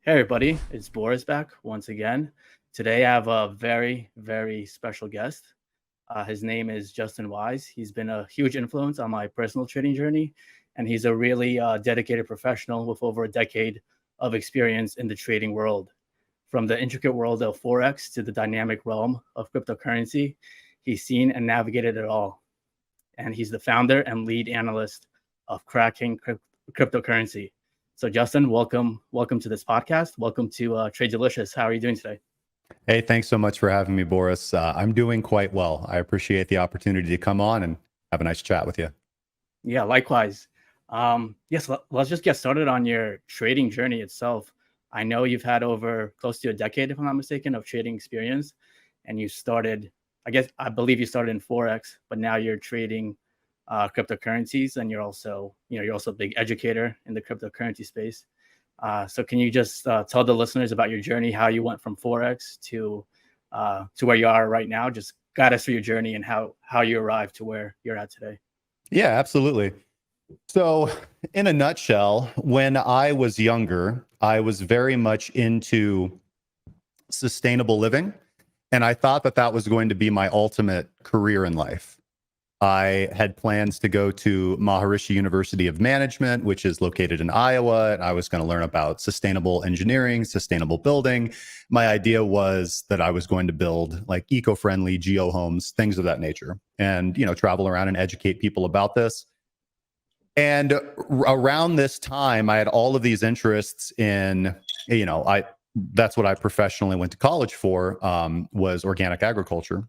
Hey everybody, it's Boris back once again. Today I have a very, very special guest. His name is Justin Wise. He's been a huge influence on my personal trading journey, and he's a really dedicated professional with over a decade of experience in the trading world. From the intricate world of Forex to the dynamic realm of cryptocurrency, he's seen and navigated it all. And he's the founder and lead analyst of Cracking Cryptocurrency. So Justin, welcome to this podcast. Welcome to Trade Delicious. How are you doing today? Hey, thanks so much for having me, Boris. I'm doing quite well. I appreciate the opportunity to come on and have a nice chat with you. Yeah, likewise. Yes, let's just get started on your trading journey itself. I know you've had over close to a decade, if I'm not mistaken, of trading experience, and you started, I believe you started in Forex, but now you're trading cryptocurrencies, and you're also a big educator in the cryptocurrency space. So can you just tell the listeners about your journey, how you went from Forex to where you are right now? Just guide us through your journey and how you arrived to where you're at today. Yeah, absolutely. So in a nutshell, when I was younger, I was very much into sustainable living. And I thought that that was going to be my ultimate career in life. I had plans to go to Maharishi University of Management, which is located in Iowa. And I was going to learn about sustainable engineering, sustainable building. My idea was that I was going to build like eco-friendly geo homes, things of that nature, and, travel around and educate people about this. And around this time, I had all of these interests in, that's what I professionally went to college for, was organic agriculture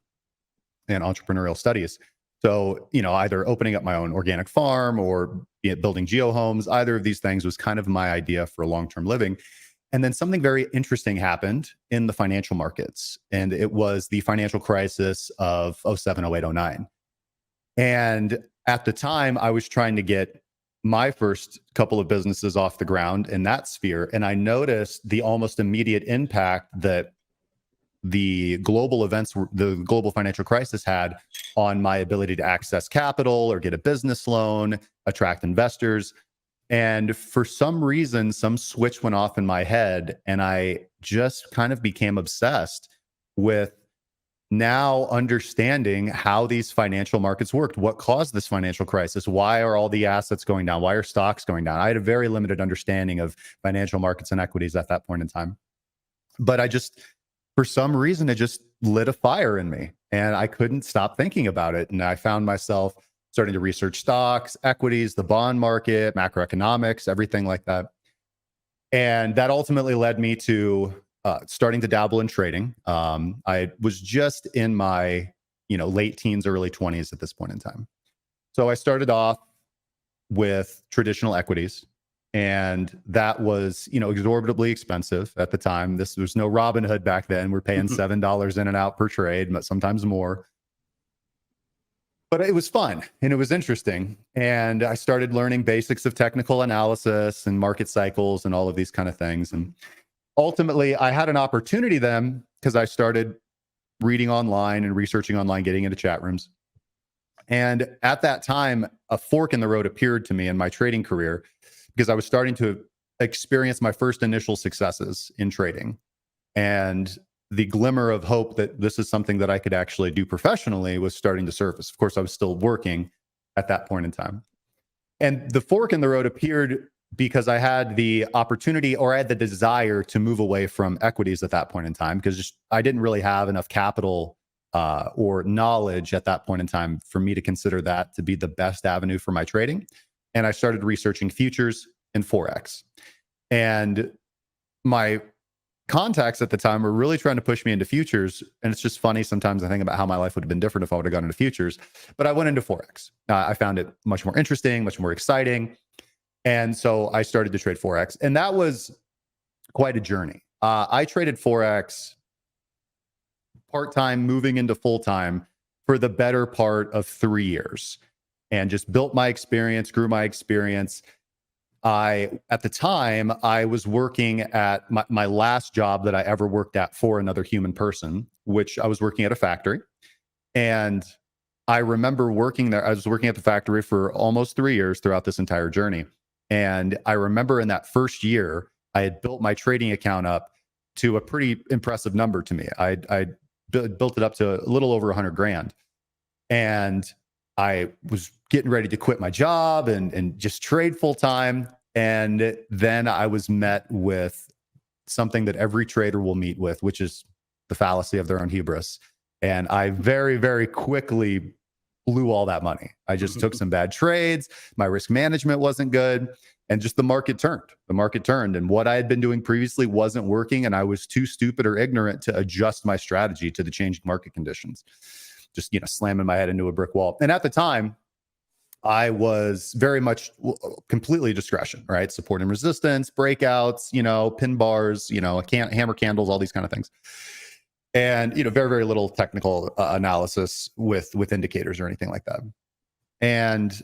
and entrepreneurial studies. So, either opening up my own organic farm or building geo homes, either of these things was kind of my idea for long-term living. And then something very interesting happened in the financial markets. And it was the financial crisis of 07, 08, 09. And at the time, I was trying to get my first couple of businesses off the ground in that sphere. And I noticed the almost immediate impact that the global events, the global financial crisis had on my ability to access capital or get a business loan, attract investors. And for some reason, some switch went off in my head, and I just kind of became obsessed with now understanding how these financial markets worked. What caused this financial crisis? Why are all the assets going down? Why are stocks going down? I had a very limited understanding of financial markets and equities at that point in time. But for some reason, it just lit a fire in me, and I couldn't stop thinking about it. And I found myself starting to research stocks, equities, the bond market, macroeconomics, everything like that. And that ultimately led me to starting to dabble in trading. I was just in my, late teens, early 20s at this point in time. So I started off with traditional equities. And that was, exorbitantly expensive at the time. There was no Robinhood back then. We're paying $7 in and out per trade, but sometimes more. But it was fun and it was interesting. And I started learning basics of technical analysis and market cycles and all of these kind of things. And ultimately, I had an opportunity then because I started reading online and researching online, getting into chat rooms. And at that time, a fork in the road appeared to me in my trading career, because I was starting to experience my first initial successes in trading. And the glimmer of hope that this is something that I could actually do professionally was starting to surface. Of course, I was still working at that point in time. And the fork in the road appeared because I had the opportunity, or I had the desire to move away from equities at that point in time, because I didn't really have enough capital or knowledge at that point in time for me to consider that to be the best avenue for my trading. And I started researching futures and Forex. And my contacts at the time were really trying to push me into futures. And it's just funny, sometimes I think about how my life would have been different if I would have gone into futures. But I went into Forex. I found it much more interesting, much more exciting. And so I started to trade Forex. And that was quite a journey. I traded Forex part-time, moving into full-time for the better part of 3 years. And just built my experience, grew my experience. At the time, I was working at my last job that I ever worked at for another human person, which I was working at a factory. And I remember working there. I was working at the factory for almost 3 years throughout this entire journey. And I remember in that first year, I had built my trading account up to a pretty impressive number to me. I built it up to a little over 100 grand. And I was getting ready to quit my job and just trade full time. And then I was met with something that every trader will meet with, which is the fallacy of their own hubris. And I very, very quickly blew all that money. I just took some bad trades. My risk management wasn't good. And just the market turned. The market turned. And what I had been doing previously wasn't working. And I was too stupid or ignorant to adjust my strategy to the changing market conditions. Just, slamming my head into a brick wall. And at the time, I was very much completely discretion, right? Support and resistance, breakouts, pin bars, hammer candles, all these kind of things. And, very, very little technical analysis with indicators or anything like that. And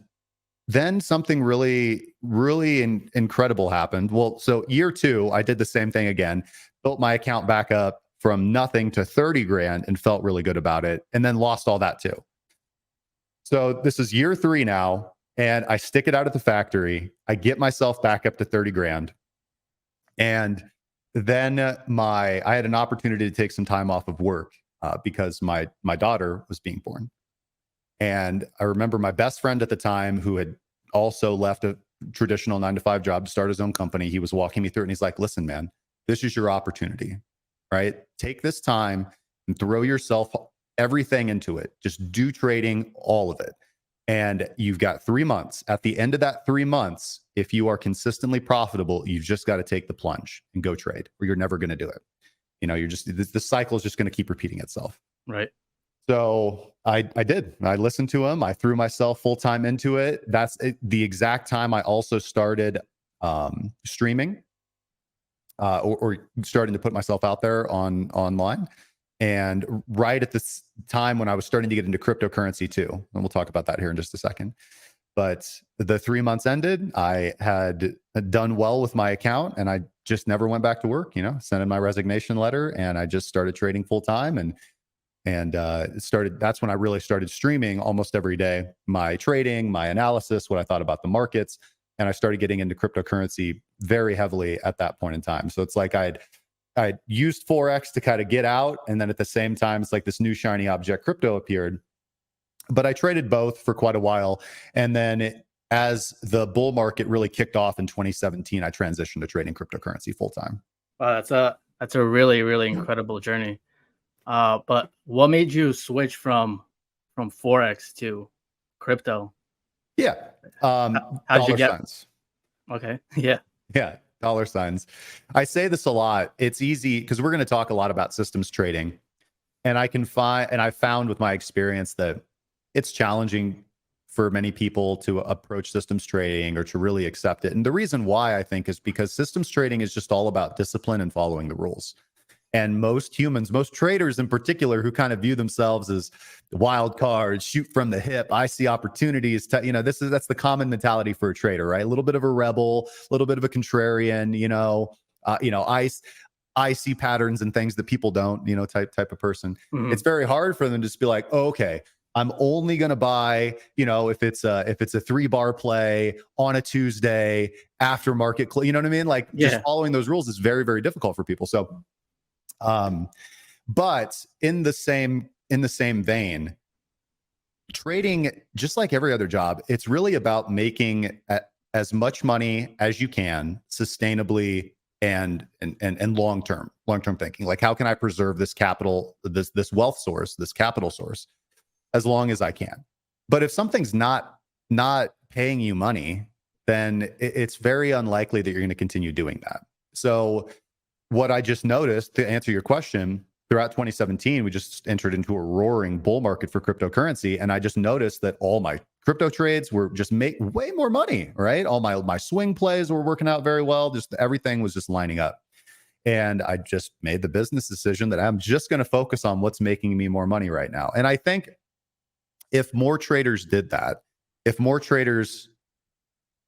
then something really, really incredible happened. Well, so year 2, I did the same thing again, built my account back up from nothing to 30 grand and felt really good about it, and then lost all that too. So this is year 3 now, and I stick it out at the factory. I get myself back up to 30 grand. And then I had an opportunity to take some time off of work because my daughter was being born. And I remember my best friend at the time, who had also left a traditional 9-to-5 job to start his own company. He was walking me through it, and he's like, listen, man, this is your opportunity, right? Take this time and throw yourself everything into it. Just do trading, all of it. And you've got 3 months. At the end of that 3 months, if you are consistently profitable, you've just got to take the plunge and go trade, or you're never going to do it. The cycle is just going to keep repeating itself. Right. So I did. I listened to him. I threw myself full time into it. That's the exact time I also started streaming or starting to put myself out there online. And right at this time when I was starting to get into cryptocurrency too, and we'll talk about that here in just a second. But the 3 months ended. I had done well with my account, and I just never went back to work. Sent in my resignation letter, and I just started trading full time. And that's when I really started streaming almost every day, my trading, my analysis, what I thought about the markets. And I started getting into cryptocurrency very heavily at that point in time. So it's like I'd used Forex to kind of get out. And then at the same time, it's like this new shiny object crypto appeared. But I traded both for quite a while. And then as the bull market really kicked off in 2017, I transitioned to trading cryptocurrency full time. Wow, that's a really, really incredible journey. But what made you switch from Forex to crypto? Yeah. How'd you get? Signs. Okay. Yeah. Yeah. Dollar signs. I say this a lot. It's easy because we're going to talk a lot about systems trading. And I found with my experience that it's challenging for many people to approach systems trading or to really accept it. And the reason why, I think, is because systems trading is just all about discipline and following the rules. And most humans, most traders in particular, who kind of view themselves as wild cards, shoot from the hip, I see opportunities. That's the common mentality for a trader, right? A little bit of a rebel, a little bit of a contrarian. I see patterns and things that people don't. Type of person. Mm-hmm. It's very hard for them to just be like, oh, okay, I'm only going to buy, if it's a 3-bar play on a Tuesday after market. You know what I mean? Like just following those rules is very, very difficult for people. So. But in the same vein, trading, just like every other job, it's really about making as much money as you can sustainably and long-term thinking. Like, how can I preserve this capital, this wealth source, this capital source as long as I can? But if something's not paying you money, then it's very unlikely that you're going to continue doing that. So what I just noticed, to answer your question, throughout 2017, we just entered into a roaring bull market for cryptocurrency. And I just noticed that all my crypto trades were just make way more money, right? All my swing plays were working out very well. Just everything was just lining up. And I just made the business decision that I'm just going to focus on what's making me more money right now. And I think if more traders did that, if more traders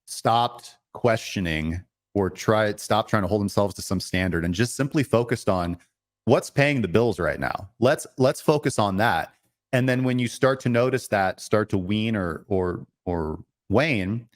stopped questioning or stop trying to hold themselves to some standard and just simply focused on what's paying the bills right now. Let's focus on that. And then when you start to notice that start to wean or wane,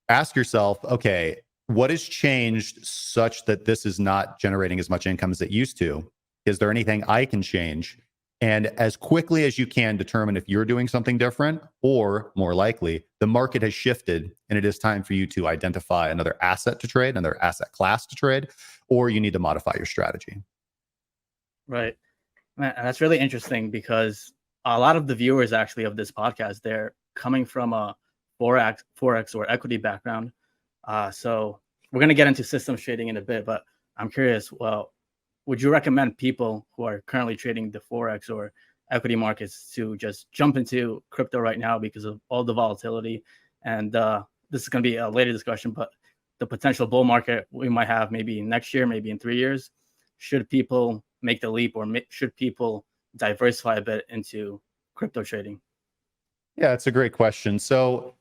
ask yourself, okay, what has changed such that this is not generating as much income as it used to? Is there anything I can change? And as quickly as you can, determine if you're doing something different, or more likely, the market has shifted and it is time for you to identify another asset to trade, another asset class to trade, or you need to modify your strategy. Right. Man, that's really interesting because a lot of the viewers actually of this podcast, they're coming from a Forex or equity background. So we're going to get into systems trading in a bit, but I'm curious, well, would you recommend people who are currently trading the Forex or equity markets to just jump into crypto right now because of all the volatility? And this is going to be a later discussion, but the potential bull market we might have maybe next year, maybe in 3 years. Should people make the leap, or should people diversify a bit into crypto trading? Yeah, it's a great question. So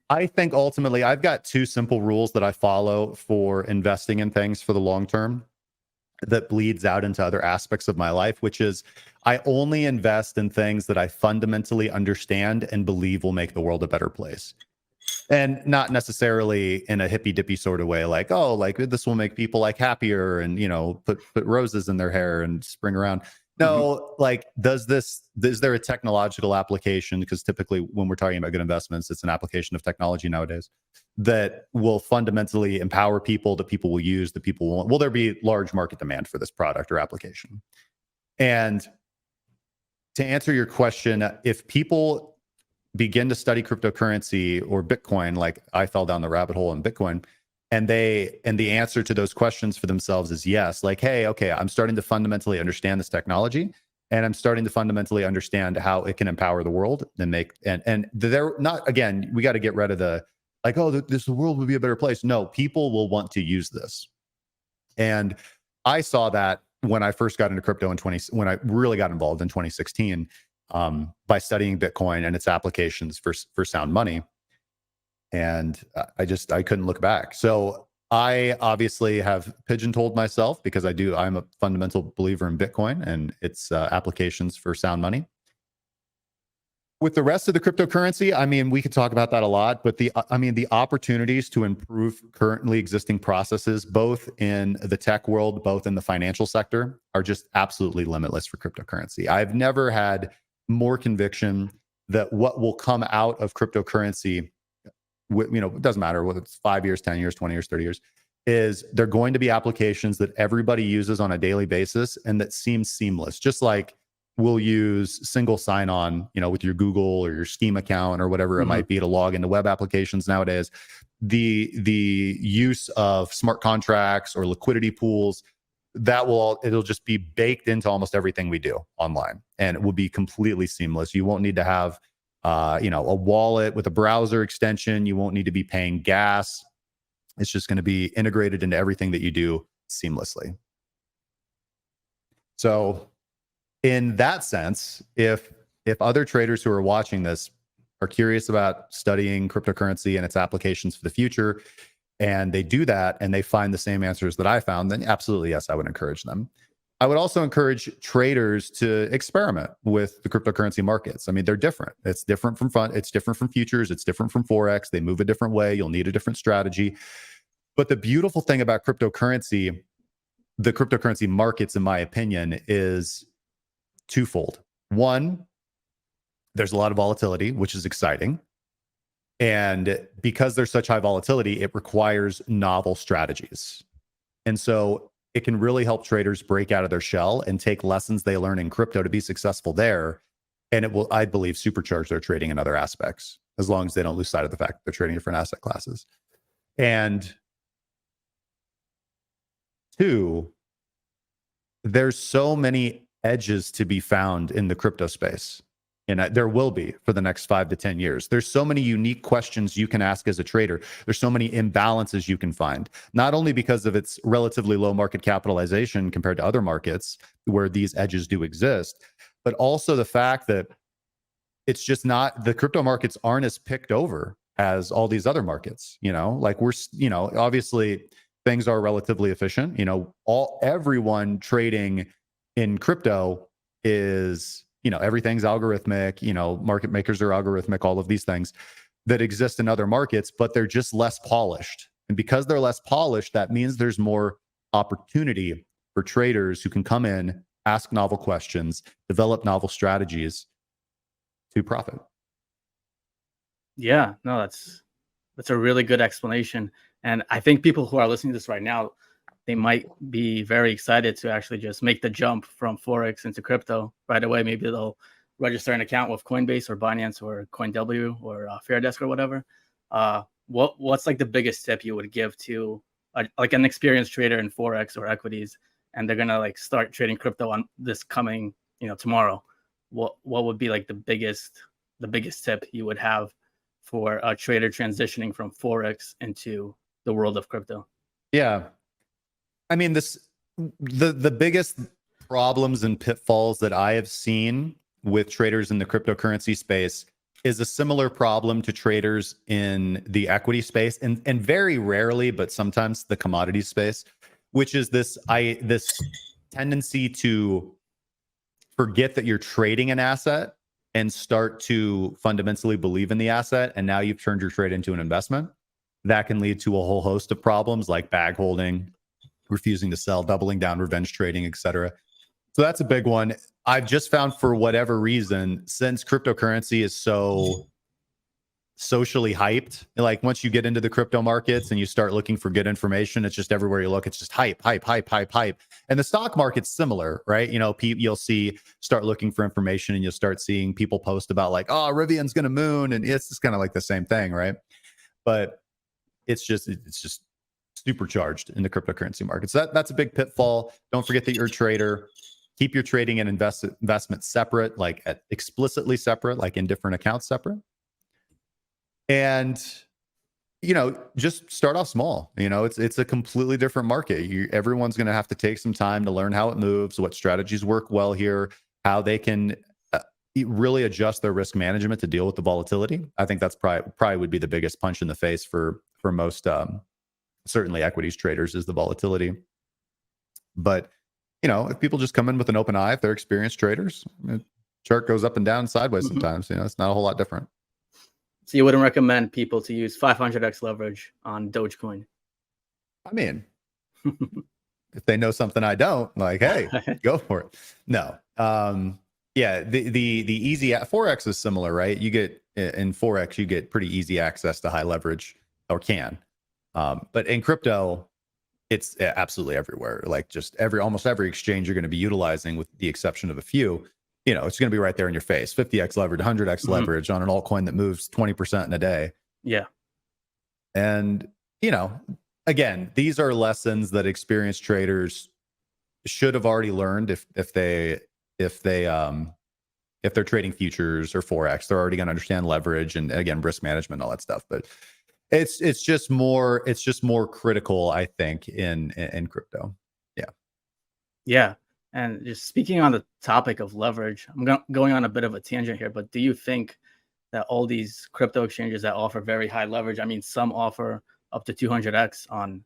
I think ultimately I've got two simple rules that I follow for investing in things for the long term that bleeds out into other aspects of my life, which is I only invest in things that I fundamentally understand and believe will make the world a better place. And not necessarily in a hippy dippy sort of way, like, oh, like this will make people like happier and, you know, put roses in their hair and spring around. No, like, is there a technological application? Because typically when we're talking about good investments, it's an application of technology nowadays that will fundamentally empower people, that people will use, that people will there be large market demand for this product or application? And to answer your question, if people begin to study cryptocurrency or Bitcoin, like I fell down the rabbit hole in Bitcoin, and the answer to those questions for themselves is yes, like, hey, okay, I'm starting to fundamentally understand this technology, and I'm starting to fundamentally understand how it can empower the world and make, and they're not, again, we got to get rid of the, like, oh, the world would be a better place. No, people will want to use this. And I saw that when I first got into crypto when I really got involved in 2016, by studying Bitcoin and its applications for sound money. And I couldn't look back. So I obviously have pigeon-toed myself because I'm a fundamental believer in Bitcoin and its applications for sound money. With the rest of the cryptocurrency, I mean, we could talk about that a lot, but the opportunities to improve currently existing processes, both in the tech world, both in the financial sector, are just absolutely limitless for cryptocurrency. I've never had more conviction that what will come out of cryptocurrency, you know, it doesn't matter whether it's 5 years, 10 years, 20 years, 30 years, is they're going to be applications that everybody uses on a daily basis and that seems seamless. Just like we'll use single sign-on, you know, with your Google or your Steam account or whatever it might be to log into web applications nowadays. The use of smart contracts or liquidity pools, it'll just be baked into almost everything we do online, and it will be completely seamless. You won't need to have a wallet with a browser extension. You won't need to be paying gas. It's just going to be integrated into everything that you do seamlessly. So in that sense, if other traders who are watching this are curious about studying cryptocurrency and its applications for the future, and they do that and they find the same answers that I found, then absolutely, yes, I would encourage them. I would also encourage traders to experiment with the cryptocurrency markets. I mean, they're different. It's different from it's different from futures. It's different from Forex. They move a different way. You'll need a different strategy. But the beautiful thing about cryptocurrency, the cryptocurrency markets, in my opinion, is twofold. One, there's a lot of volatility, which is exciting. And because there's such high volatility, it requires novel strategies. And so it can really help traders break out of their shell and take lessons they learn in crypto to be successful there. And it will, I believe, supercharge their trading in other aspects, as long as they don't lose sight of the fact that they're trading different asset classes. And two, there's so many edges to be found in the crypto space. And there will be for the next 5 to 10 years. There's so many unique questions you can ask as a trader. There's so many imbalances you can find, not only because of its relatively low market capitalization compared to other markets where these edges do exist, but also the fact that it's just not, the crypto markets aren't as picked over as all these other markets. You know, like obviously things are relatively efficient. Everyone trading in crypto is, everything's algorithmic, market makers are algorithmic, all of these things that exist in other markets, but they're just less polished. And because they're less polished, that means there's more opportunity for traders who can come in, ask novel questions, develop novel strategies to profit. Yeah, no, that's a really good explanation. And I think people who are listening to this right now, they might be very excited to actually just make the jump from Forex into crypto right away. Maybe they'll register an account with Coinbase or Binance or CoinW or Fairdesk or whatever. What's like the biggest tip you would give to like an experienced trader in Forex or equities, and they're gonna like start trading crypto on this coming, tomorrow? What would be like the biggest tip you would have for a trader transitioning from Forex into the world of crypto? Yeah. I mean, the biggest problems and pitfalls that I have seen with traders in the cryptocurrency space is a similar problem to traders in the equity space, and very rarely, but sometimes the commodity space, which is this tendency to forget that you're trading an asset and start to fundamentally believe in the asset, and now you've turned your trade into an investment. That can lead to a whole host of problems like bag holding, refusing to sell, doubling down, revenge trading, etc. So that's a big one. I've just found, for whatever reason, since cryptocurrency is so socially hyped, like once you get into the crypto markets and you start looking for good information, it's just everywhere you look, it's just hype. And the stock market's similar, right? You'll start looking for information and you'll start seeing people post about like, oh, Rivian's going to moon. And it's just kind of like the same thing, right? But it's just supercharged in the cryptocurrency market. So that's a big pitfall. Don't forget that you're a trader. Keep your trading and investment separate, like explicitly separate, like in different accounts separate. And just start off small. It's a completely different market. Everyone's going to have to take some time to learn how it moves, what strategies work well here, how they can really adjust their risk management to deal with the volatility. I think that's probably would be the biggest punch in the face for most certainly equities traders, is the volatility. But if people just come in with an open eye, if they're experienced traders, chart goes up and down sideways sometimes. It's not a whole lot different. So you wouldn't recommend people to use 500x leverage on Dogecoin? I mean, if they know something I don't, like, hey, go for it. No. Yeah, the easy Forex is similar, right? You get in Forex, you get pretty easy access to high leverage, or can. But in crypto, it's absolutely everywhere. Like just almost every exchange you're going to be utilizing, with the exception of a few. It's going to be right there in your face. 50x leverage, 100x leverage on an altcoin that moves 20% in a day. Yeah. And, again, these are lessons that experienced traders should have already learned if they're trading futures or Forex. They're already going to understand leverage and, again, risk management and all that stuff. But it's just more critical, I think, in crypto. Yeah. And just speaking on the topic of leverage, I'm going on a bit of a tangent here, but do you think that all these crypto exchanges that offer very high leverage, I mean, some offer up to 200x on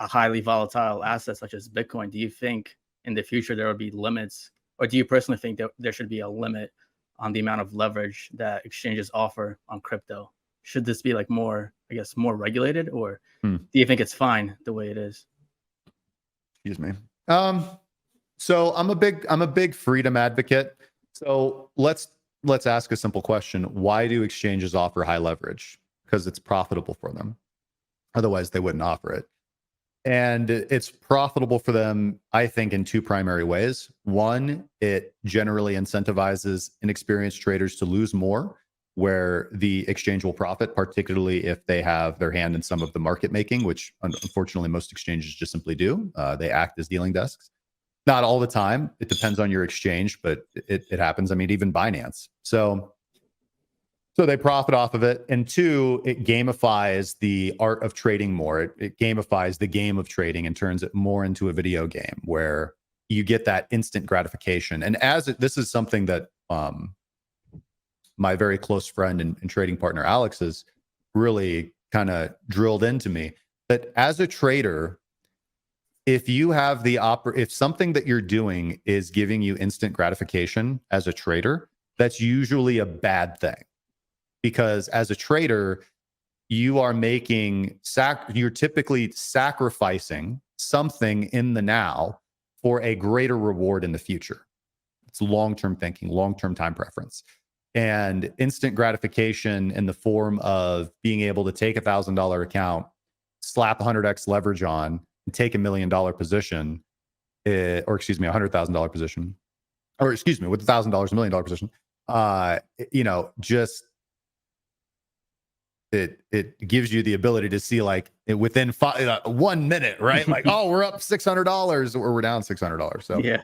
a highly volatile asset such as Bitcoin, do you think in the future there will be limits, or do you personally think that there should be a limit on the amount of leverage that exchanges offer on crypto? Should this be like more regulated, or do you think it's fine the way it is? Excuse me. So I'm a big freedom advocate. So let's ask a simple question. Why do exchanges offer high leverage? Because it's profitable for them. Otherwise, they wouldn't offer it. And it's profitable for them, I think, in two primary ways. One, it generally incentivizes inexperienced traders to lose more, where the exchange will profit, particularly if they have their hand in some of the market making, which unfortunately most exchanges just simply do. They act as dealing desks. Not all the time. It depends on your exchange, but it happens. I mean, even Binance. So they profit off of it. And two, it gamifies the art of trading more. It gamifies the game of trading and turns it more into a video game where you get that instant gratification. And this is something that my very close friend and trading partner, Alex, has really kind of drilled into me, that as a trader, if you have if something that you're doing is giving you instant gratification as a trader, that's usually a bad thing. Because as a trader, you are you're typically sacrificing something in the now for a greater reward in the future. It's long-term thinking, long-term time preference. And instant gratification in the form of being able to take $1,000 account, slap 100x leverage on, and take $1 million position, or excuse me, $100,000 position, or excuse me, with $1,000, $1 million position. Just it gives you the ability to see like within 1 minute, right? Like, oh, we're up $600 or we're down $600. So Yeah.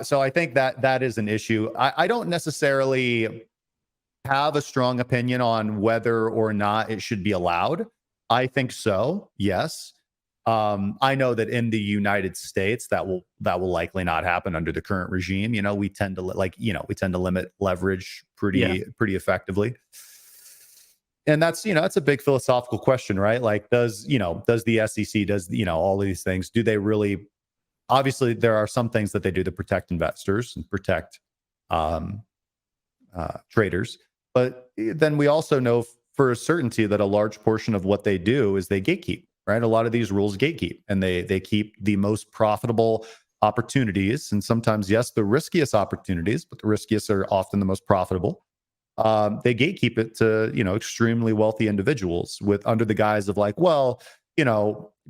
So I think that is an issue. I don't necessarily have a strong opinion on whether or not it should be allowed. I think so. Yes. I know that in the United States that will likely not happen under the current regime. We tend to limit leverage pretty effectively. And that's a big philosophical question, right? Like, does the SEC, does all these things, do they really? Obviously, there are some things that they do to protect investors and protect traders. But then we also know for a certainty that a large portion of what they do is they gatekeep, right? A lot of these rules gatekeep, and they keep the most profitable opportunities, and sometimes, yes, the riskiest opportunities, but the riskiest are often the most profitable. They gatekeep it to, extremely wealthy individuals under the guise of like, well,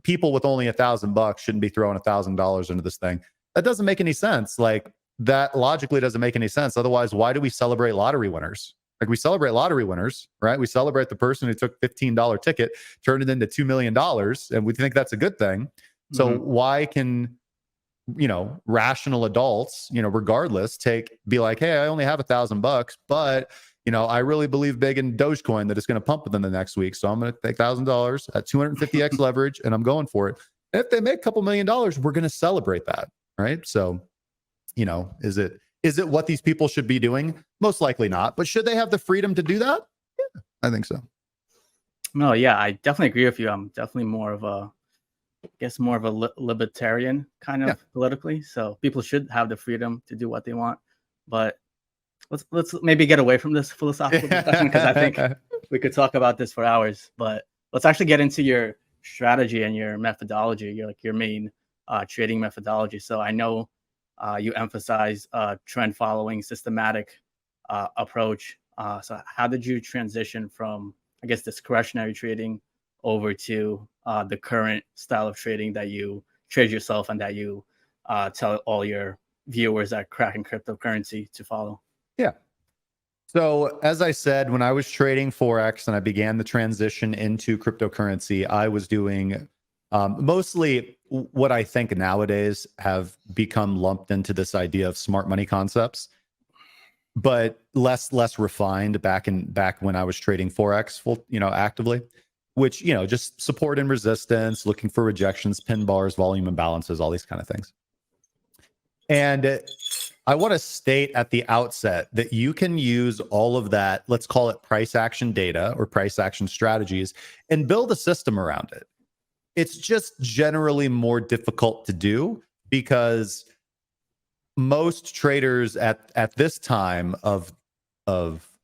people with only $1,000 shouldn't be throwing $1,000 into this thing. That doesn't make any sense. Like, that logically doesn't make any sense. Otherwise, why do we celebrate lottery winners? Like, we celebrate lottery winners, right? We celebrate the person who took $15 ticket, turned it into $2 million, and we think that's a good thing. So why can, rational adults, regardless, be like, hey, I only have $1,000, but I really believe big in Dogecoin that it's going to pump within the next week. So I'm going to take $1,000 at 250x leverage, and I'm going for it. And if they make a couple $1 million, we're going to celebrate that, right? So, is it what these people should be doing? Most likely not. But should they have the freedom to do that? Yeah, I think so. No, yeah, I definitely agree with you. I'm definitely more of a libertarian kind of politically. So people should have the freedom to do what they want. But let's maybe get away from this philosophical discussion, because I think we could talk about this for hours. But let's actually get into your strategy and your methodology, your main trading methodology. So I know you emphasize trend following, systematic approach. So how did you transition from, I guess, discretionary trading over to the current style of trading that you trade yourself and that you tell all your viewers at Cracking Cryptocurrency to follow? Yeah. So as I said, when I was trading Forex and I began the transition into cryptocurrency, I was doing mostly what I think nowadays have become lumped into this idea of smart money concepts, but less refined back when I was trading Forex actively, which, just support and resistance, looking for rejections, pin bars, volume imbalances, all these kind of things. And I want to state at the outset that you can use all of that, let's call it price action data or price action strategies, and build a system around it. It's just generally more difficult to do because most traders at this time of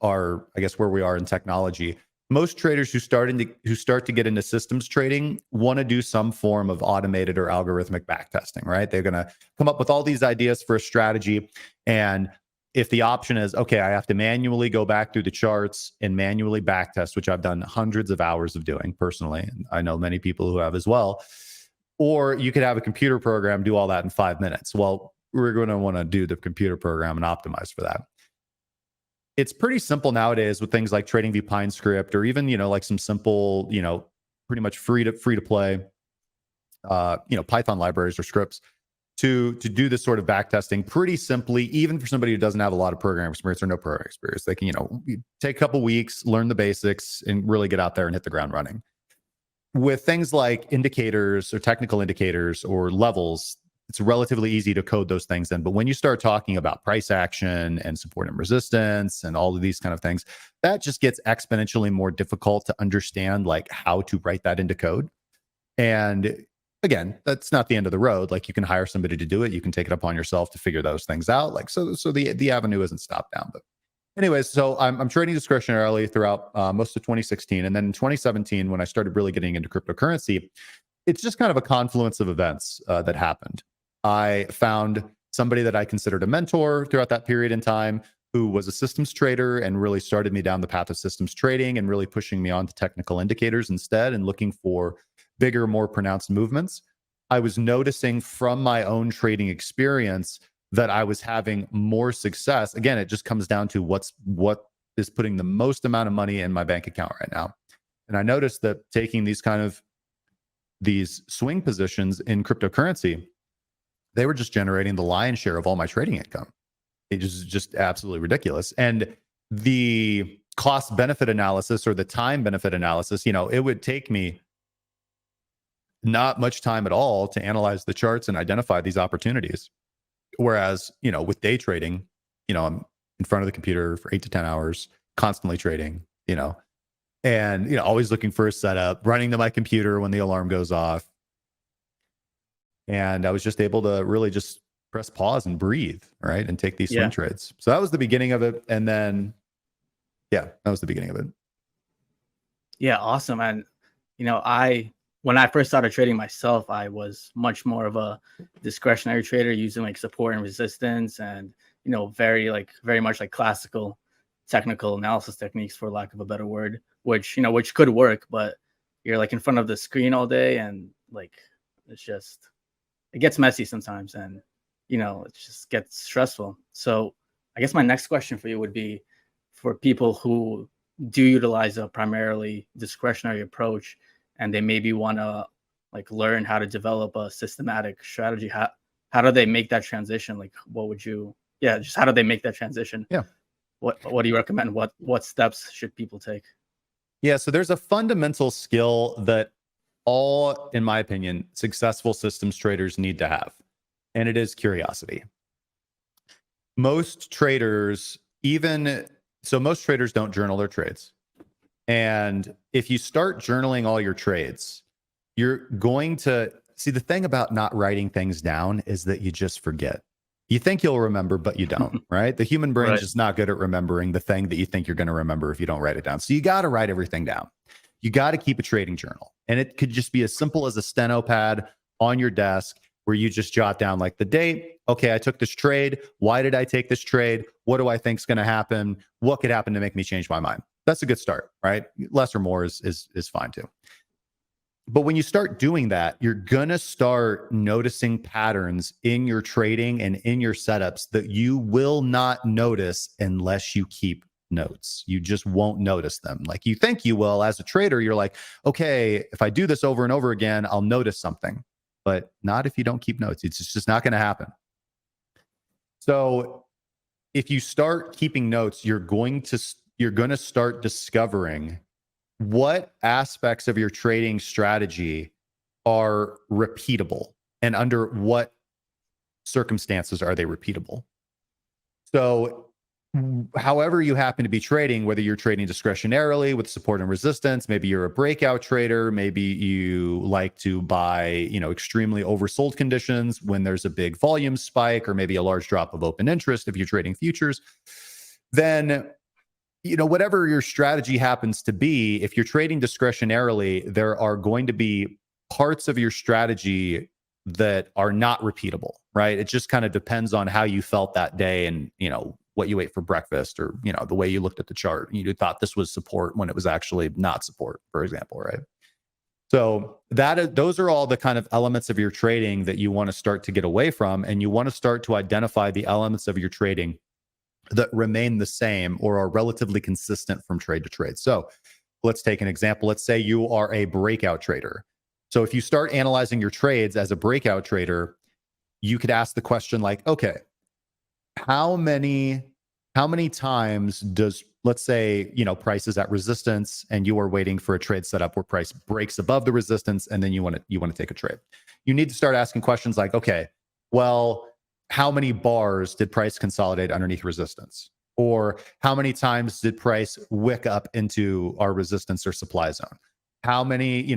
our, I guess, where we are in technology, most traders who start to get into systems trading want to do some form of automated or algorithmic backtesting, right? They're going to come up with all these ideas for a strategy. And if the option is, okay, I have to manually go back through the charts and manually backtest, which I've done hundreds of hours of doing personally, and I know many people who have as well, or you could have a computer program do all that in 5 minutes. Well, we're going to want to do the computer program and optimize for that. It's pretty simple nowadays with things like TradingView PineScript, or even, like some simple, pretty much free to play, Python libraries or scripts to do this sort of backtesting pretty simply, even for somebody who doesn't have a lot of programming experience or no programming experience. They can, take a couple weeks, learn the basics, and really get out there and hit the ground running. With things like indicators or technical indicators or levels, it's relatively easy to code those things in. But when you start talking about price action and support and resistance and all of these kind of things, that just gets exponentially more difficult to understand, like how to write that into code. And again, that's not the end of the road. Like, you can hire somebody to do it. You can take it upon yourself to figure those things out. Like, so the avenue isn't stopped down. But anyways, so I'm trading discretionarily throughout most of 2016. And then in 2017, when I started really getting into cryptocurrency, it's just kind of a confluence of events that happened. I found somebody that I considered a mentor throughout that period in time who was a systems trader and really started me down the path of systems trading and really pushing me on to technical indicators instead and looking for bigger, more pronounced movements. I was noticing from my own trading experience that I was having more success. Again, it just comes down to what is putting the most amount of money in my bank account right now. And I noticed that taking these swing positions in cryptocurrency, they were just generating the lion's share of all my trading income. It was just absolutely ridiculous. And the cost benefit analysis or the time benefit analysis, it would take me not much time at all to analyze the charts and identify these opportunities. Whereas, with day trading, I'm in front of the computer for 8 to 10 hours, constantly trading, and, always looking for a setup, running to my computer when the alarm goes off. And I was just able to really just press pause and breathe, right? And take these swing trades. So that was the beginning of it. And then, that was the beginning of it. Yeah, awesome. And, when I first started trading myself, I was much more of a discretionary trader using like support and resistance and, very much like classical technical analysis techniques, for lack of a better word, which could work, but you're like in front of the screen all day and like, it gets messy sometimes and, it just gets stressful. So I guess my next question for you would be for people who do utilize a primarily discretionary approach and they maybe want to like learn how to develop a systematic strategy. How do they make that transition? Like, just how do they make that transition? Yeah. What do you recommend? What steps should people take? Yeah. So there's a fundamental skill that all, in my opinion, successful systems traders need to have, and it is curiosity. Most traders don't journal their trades. And if you start journaling all your trades, you're going to see, the thing about not writing things down is that you just forget. You think you'll remember, but you don't, right? The human brain is just not good at remembering the thing that you think you're going to remember if you don't write it down. So you got to write everything down. You got to keep a trading journal. And it could just be as simple as a steno pad on your desk where you just jot down like the date. Okay, I took this trade. Why did I take this trade? What do I think is going to happen? What could happen to make me change my mind? That's a good start, right? Less or more is fine too. But when you start doing that, you're going to start noticing patterns in your trading and in your setups that you will not notice unless you keep notes. You just won't notice them. Like you think you will as a trader. You're like, okay, if I do this over and over again, I'll notice something. But not if you don't keep notes. It's just not going to happen. So if you start keeping notes, you're going to start discovering what aspects of your trading strategy are repeatable and under what circumstances are they repeatable. So however you happen to be trading, whether you're trading discretionarily with support and resistance, maybe you're a breakout trader, maybe you like to buy, extremely oversold conditions when there's a big volume spike or maybe a large drop of open interest if you're trading futures, then whatever your strategy happens to be, if you're trading discretionarily, there are going to be parts of your strategy that are not repeatable, right? It just kind of depends on how you felt that day and, what you ate for breakfast or, the way you looked at the chart. You thought this was support when it was actually not support, for example, right? So those are all the kind of elements of your trading that you want to start to get away from. And you want to start to identify the elements of your trading that remain the same or are relatively consistent from trade to trade. So let's take an example. Let's say you are a breakout trader. So if you start analyzing your trades as a breakout trader, you could ask the question like, okay, how many times does, let's say, price is at resistance and you are waiting for a trade setup where price breaks above the resistance and then you want to take a trade. You need to start asking questions like, okay, well, how many bars did price consolidate underneath resistance? Or how many times did price wick up into our resistance or supply zone? How many,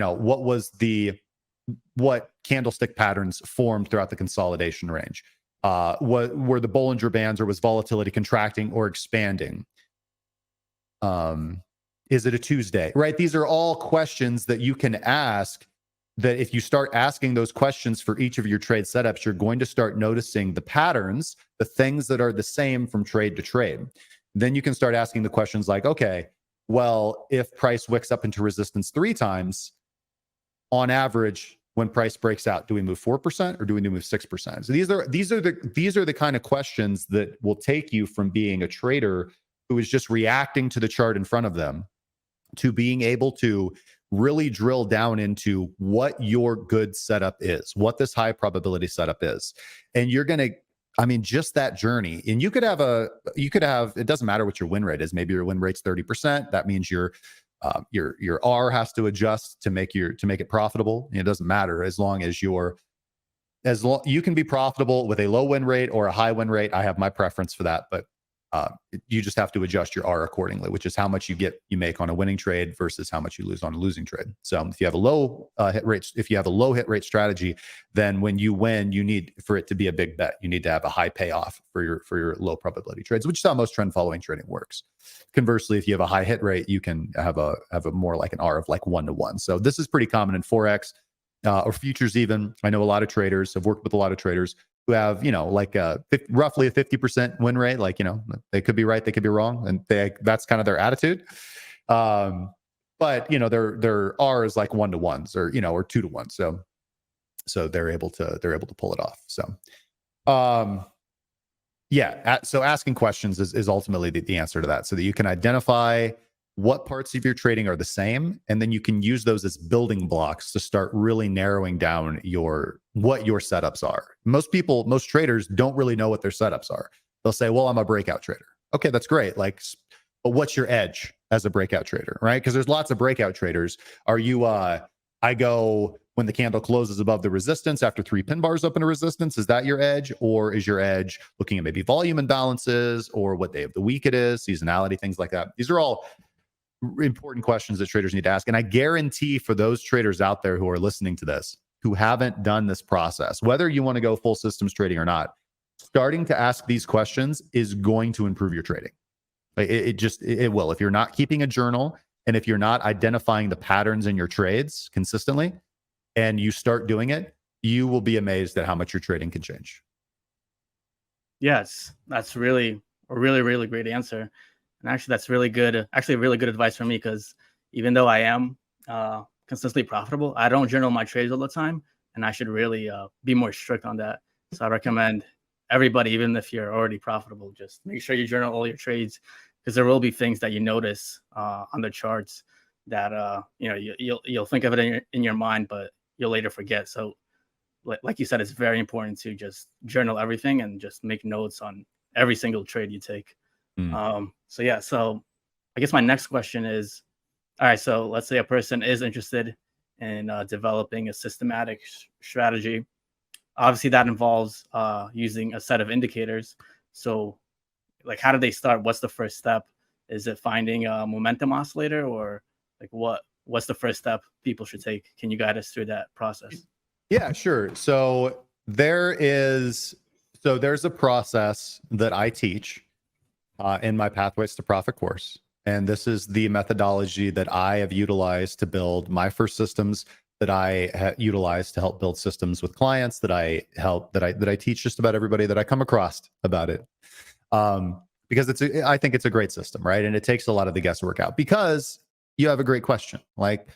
what candlestick patterns formed throughout the consolidation range? Were the Bollinger Bands or was volatility contracting or expanding? Is it a Tuesday, right? These are all questions that you can ask, that if you start asking those questions for each of your trade setups, you're going to start noticing the patterns, the things that are the same from trade to trade. Then you can start asking the questions like, okay, well, if price wicks up into resistance 3 times, on average, when price breaks out, do we move 4% or do we move 6%? So these are the kind of questions that will take you from being a trader who is just reacting to the chart in front of them to being able to really drill down into what your good setup is, what this high probability setup is. And you're going to, I mean, just that journey. And you could have, it doesn't matter what your win rate is. Maybe your win rate's 30%. That means your R has to adjust to make it profitable. It doesn't matter as long as you can be profitable with a low win rate or a high win rate. I have my preference for that, but you just have to adjust your R accordingly, which is how much you make on a winning trade versus how much you lose on a losing trade. So if you have a low hit rate strategy, then when you win, you need for it to be a big bet. You need to have a high payoff for your low probability trades, which is how most trend following trading works. Conversely, if you have a high hit rate, you can have a more like an R of like 1-to-1. So this is pretty common in Forex or futures even. I know a lot of traders, have worked with a lot of traders who have, roughly a 50% win rate. Like, they could be right, they could be wrong. And that's kind of their attitude. But, their R is like 1-to-1s or 2-to-1. So they're able to pull it off. So, so asking questions is ultimately the answer to that, so that you can identify what parts of your trading are the same, and then you can use those as building blocks to start really narrowing down what your setups are. Most traders don't really know what their setups are. They'll say, well, I'm a breakout trader. Okay, that's great. But what's your edge as a breakout trader, right? Because there's lots of breakout traders. Are you, I go when the candle closes above the resistance after 3 pin bars up in a resistance, is that your edge? Or is your edge looking at maybe volume imbalances or what day of the week it is, seasonality, things like that? These are all important questions that traders need to ask. And I guarantee for those traders out there who are listening to this, who haven't done this process, whether you want to go full systems trading or not, starting to ask these questions is going to improve your trading. It will. If you're not keeping a journal and if you're not identifying the patterns in your trades consistently and you start doing it, you will be amazed at how much your trading can change. Yes, that's really a really, really great answer. And actually, that's really good. Actually, really good advice for me, because even though I am consistently profitable, I don't journal my trades all the time, and I should really be more strict on that. So I recommend everybody, even if you're already profitable, just make sure you journal all your trades, because there will be things that you notice on the charts that you'll think of it in your mind, but you'll later forget. So, like you said, it's very important to just journal everything and just make notes on every single trade you take. So I guess my next question is, all right, so let's say a person is interested in developing a systematic strategy. Obviously that involves using a set of indicators. So how do they start? What's the first step? Is it finding a momentum oscillator, or what's the first step people should take? Can you guide us through that process? Yeah, sure. So there's a process that I teach in my Pathways to Profit course. And this is the methodology that I have utilized to build my first systems, that I utilize to help build systems with clients, that I teach just about everybody that I come across about it. Because I think it's a great system, right? And it takes a lot of the guesswork out, because you have a great question. Like,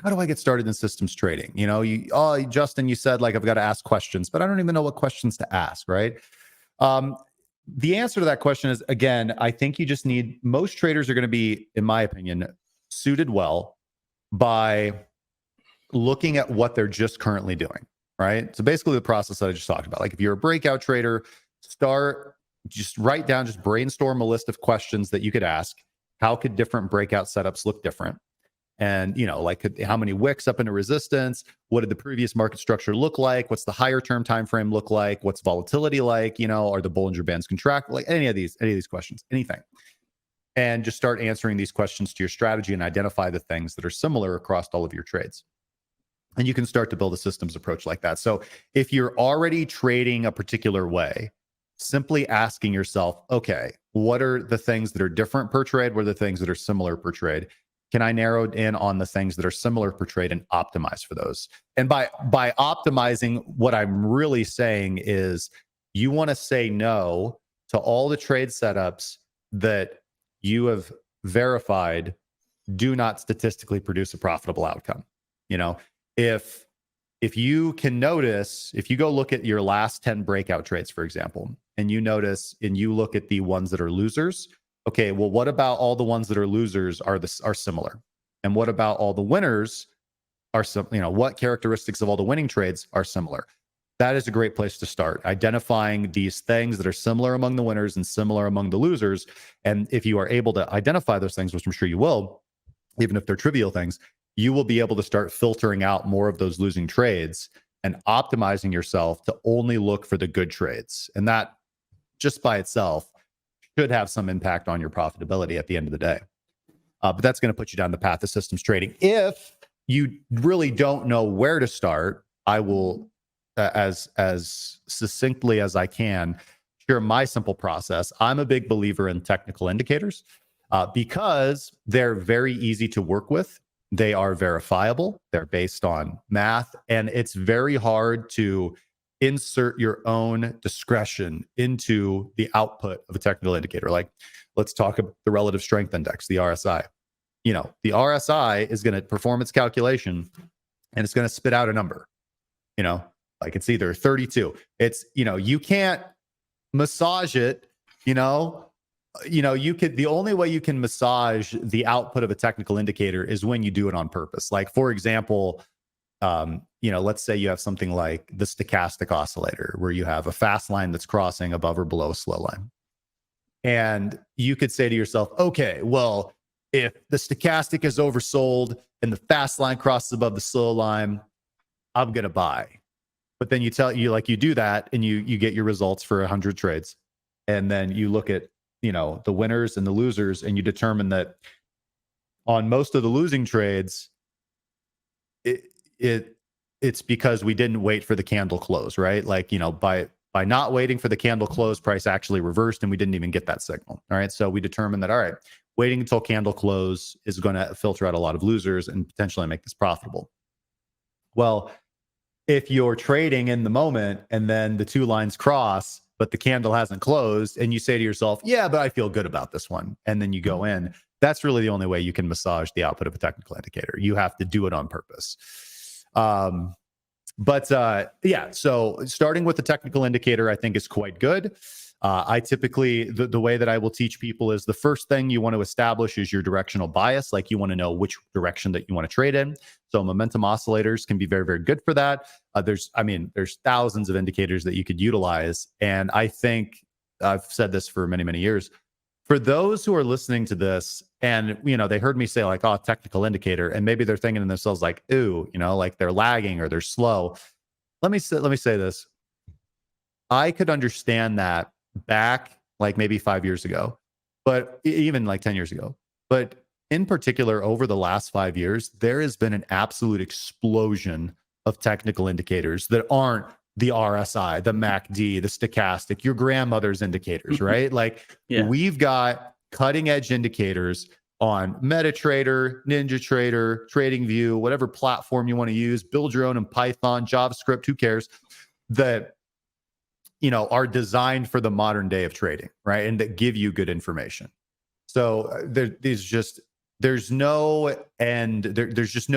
how do I get started in systems trading? Justin, you said I've got to ask questions, but I don't even know what questions to ask, right? The answer to that question is, again, I think you just need, most traders are going to be, in my opinion, suited well by looking at what they're just currently doing, right? So basically the process that I just talked about, if you're a breakout trader, write down, just brainstorm a list of questions that you could ask. How could different breakout setups look different? And, how many wicks up into resistance? What did the previous market structure look like? What's the higher term time frame look like? What's volatility like? Are the Bollinger Bands contract? Any of these questions, anything. And just start answering these questions to your strategy and identify the things that are similar across all of your trades. And you can start to build a systems approach like that. So if you're already trading a particular way, simply asking yourself, okay, what are the things that are different per trade? What are the things that are similar per trade? Can I narrow in on the things that are similar per trade and optimize for those? And by optimizing, what I'm really saying is you want to say no to all the trade setups that you have verified do not statistically produce a profitable outcome. You know, if you can notice, if you go look at your last 10 breakout trades, for example, and you notice and you look at the ones that are losers, okay, well, what about all the ones that are losers are similar? And what about all the winners are some, you know, what characteristics of all the winning trades are similar? That is a great place to start, identifying these things that are similar among the winners and similar among the losers. And if you are able to identify those things, which I'm sure you will, even if they're trivial things, you will be able to start filtering out more of those losing trades and optimizing yourself to only look for the good trades. And that just by itself should have some impact on your profitability at the end of the day. But that's going to put you down the path of systems trading. If you really don't know where to start, I will, as succinctly as I can, share my simple process. I'm a big believer in technical indicators because they're very easy to work with. They are verifiable. They're based on math, and it's very hard to insert your own discretion into the output of a technical indicator. Like, let's talk about the relative strength index, the RSI. You know, the RSI is going to perform its calculation and it's going to spit out a number, you know, like it's either 32. It's, you know, you can't massage it, you know, you could, the only way you can massage the output of a technical indicator is when you do it on purpose. Like, for example, you know, let's say you have something like the stochastic oscillator where you have a fast line that's crossing above or below a slow line. And you could say to yourself, okay, well, if the stochastic is oversold and the fast line crosses above the slow line, I'm going to buy. But then you do that and you get your results for 100 trades. And then you look at, you know, the winners and the losers, and you determine that on most of the losing trades, it's because we didn't wait for the candle close, right? Like, you know, by not waiting for the candle close, price actually reversed and we didn't even get that signal. All right. So we determined that, all right, waiting until candle close is going to filter out a lot of losers and potentially make this profitable. Well, if you're trading in the moment and then the two lines cross, but the candle hasn't closed, and you say to yourself, yeah, but I feel good about this one, and then you go in, that's really the only way you can massage the output of a technical indicator. You have to do it on purpose. Yeah, so starting with the technical indicator, I think is quite good. I typically, the way that I will teach people is the first thing you want to establish is your directional bias. Like, you want to know which direction that you want to trade in. So momentum oscillators can be very, very good for that. There's thousands of indicators that you could utilize. And I think I've said this for many, many years. For those who are listening to this and, you know, they heard me say like, oh, technical indicator, and maybe they're thinking to themselves like, ooh, you know, like they're lagging or they're slow. Let me say this. I could understand that back like maybe 5 years ago, but even like 10 years ago. But in particular, over the last 5 years, there has been an absolute explosion of technical indicators that aren't the RSI, the MACD, the stochastic, your grandmother's indicators, right? Like, we've got cutting edge indicators on MetaTrader, NinjaTrader, TradingView, whatever platform you want to use, build your own in Python, JavaScript, who cares, that, you know, are designed for the modern day of trading, right? And that give you good information. So there's just no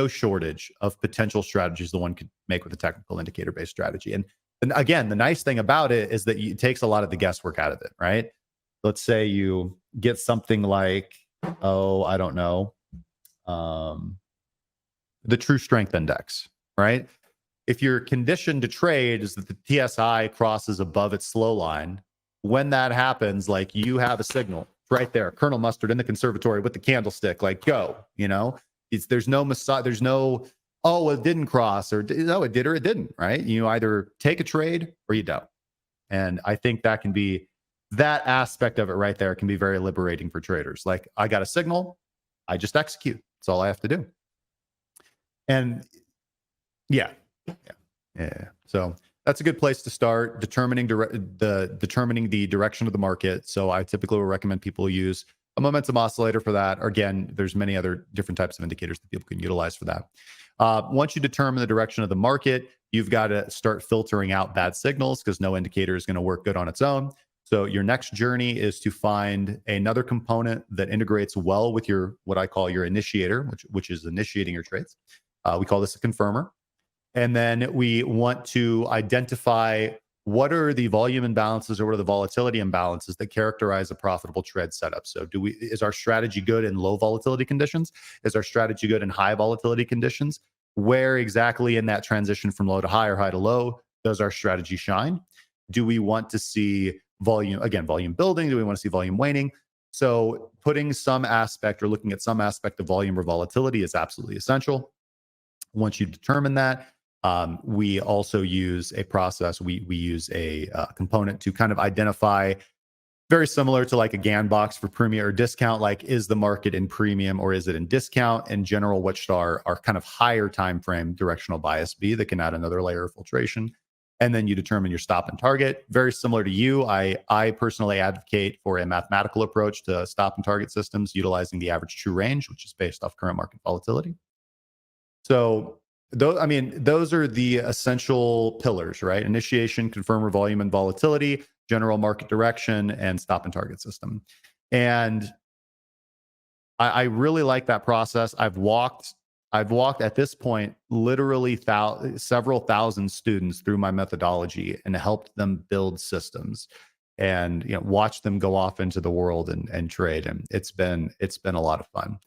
shortage of potential strategies that one could make with a technical indicator based strategy. And again, the nice thing about it is that it takes a lot of the guesswork out of it, right? Let's say you get something like, I don't know, the true strength index, right? If you're conditioned to trade is that the TSI crosses above its slow line. When that happens, like, you have a signal right there, Colonel Mustard in the conservatory with the candlestick, like, go, you know, there's no massage, there's no, oh, it didn't cross, or no, it did or it didn't, right? You either take a trade or you don't. And I think that aspect of it right there can be very liberating for traders. Like, I got a signal, I just execute. That's all I have to do. And yeah. So that's a good place to start determining the direction of the market. So I typically will recommend people use a momentum oscillator for that. Or again, there's many other different types of indicators that people can utilize for that. Once you determine the direction of the market, you've got to start filtering out bad signals because no indicator is going to work good on its own. So your next journey is to find another component that integrates well with your, what I call your initiator, which is initiating your trades. We call this a confirmer. And then we want to identify what are the volume imbalances or what are the volatility imbalances that characterize a profitable trade setup. So is our strategy good in low volatility conditions? Is our strategy good in high volatility conditions? Where exactly in that transition from low to high or high to low does our strategy shine? Do we want to see volume building? Do we want to see volume waning? So putting some aspect or looking at some aspect of volume or volatility is absolutely essential. Once you determine that, we also use a process. We use a component to kind of identify, very similar to like a GAN box for premium or discount, like is the market in premium or is it in discount? In general, what should our kind of higher time frame directional bias be that can add another layer of filtration? And then you determine your stop and target. Very similar to you, I personally advocate for a mathematical approach to stop and target systems utilizing the average true range, which is based off current market volatility. So those are the essential pillars, right? Initiation, confirmer, volume, and volatility, general market direction, and stop and target system. And I really like that process. I've walked at this point literally several thousand students through my methodology and helped them build systems and watch them go off into the world and trade. And it's been a lot of fun.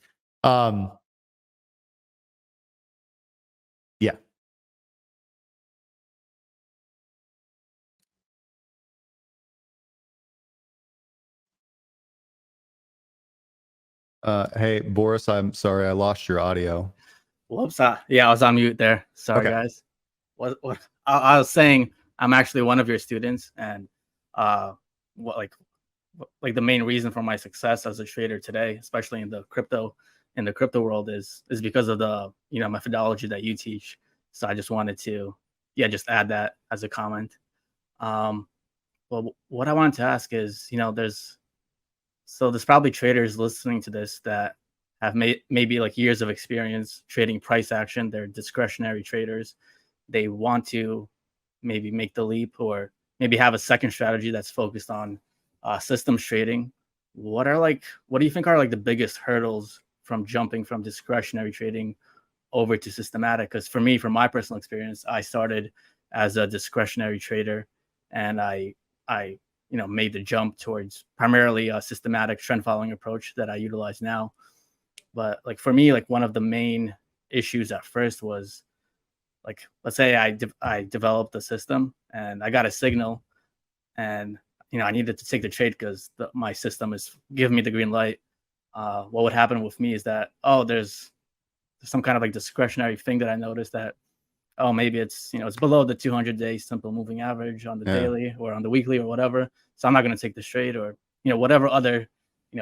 Yeah. Hey, Boris, I'm sorry, I lost your audio. Whoops. Yeah, I was on mute there. Sorry, Okay. guys. What I was saying, I'm actually one of your students, and what like the main reason for my success as a trader today, especially in the crypto world, is because of the methodology that you teach. So I just wanted to just add that as a comment. Well, what I wanted to ask is, there's probably traders listening to this that have maybe like years of experience trading price action. They're discretionary traders. They want to maybe make the leap or maybe have a second strategy that's focused on systems trading. What do you think are like the biggest hurdles from jumping from discretionary trading over to systematic? Because for me, from my personal experience, I started as a discretionary trader, and I made the jump towards primarily a systematic trend following approach that I utilize now. But like for me, like one of the main issues at first was, like, let's say I developed a system and I got a signal, and I needed to take the trade because my system is giving me the green light. What would happen with me is that, there's some kind of like discretionary thing that I noticed that, maybe it's it's below the 200-day simple moving average on the Yeah. daily or on the weekly or whatever. So I'm not going to take the trade, or whatever other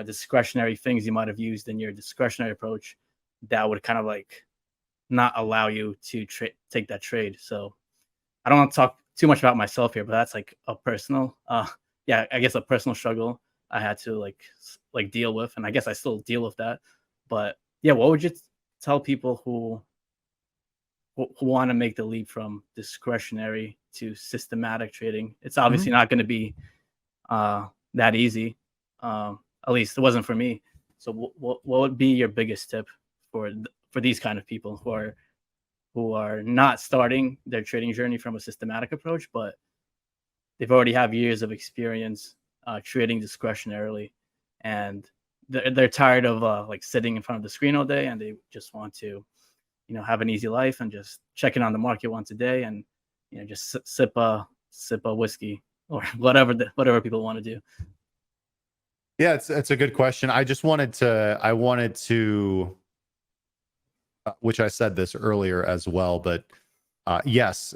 discretionary things you might have used in your discretionary approach that would kind of like not allow you to take that trade. So I don't want to talk too much about myself here, but that's like a personal, I guess a personal struggle I had to like deal with, and I guess I still deal with that. But yeah, what would you tell people who want to make the leap from discretionary to systematic trading? It's obviously not going to be that easy. At least it wasn't for me. So what would be your biggest tip for these kind of people who are not starting their trading journey from a systematic approach, but they've already have years of experience trading discretionarily, and they're tired of like sitting in front of the screen all day, and they just want to have an easy life and just check in on the market once a day, and just sip a whiskey or whatever people want to do. Yeah, it's a good question. I wanted to which I said this earlier as well, but yes,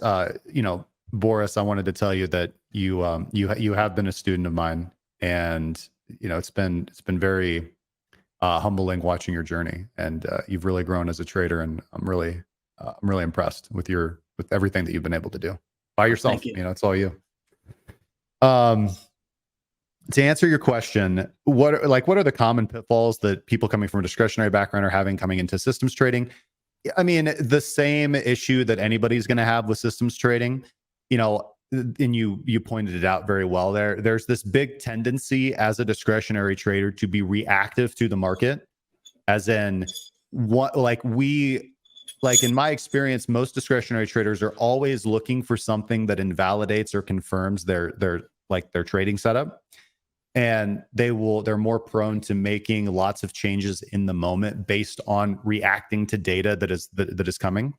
Boris, I wanted to tell you that you have been a student of mine, and it's been very humbling watching your journey, and you've really grown as a trader, and I'm really impressed with everything that you've been able to do. by yourself. Thank you. You know, it's all you. To answer your question, what are the common pitfalls that people coming from a discretionary background are having coming into systems trading? I mean, the same issue that anybody's going to have with systems trading, you know, and you pointed it out very well there. There's this big tendency as a discretionary trader to be reactive to the market, as in what in my experience, most discretionary traders are always looking for something that invalidates or confirms their trading setup. And they're more prone to making lots of changes in the moment based on reacting to data that is coming.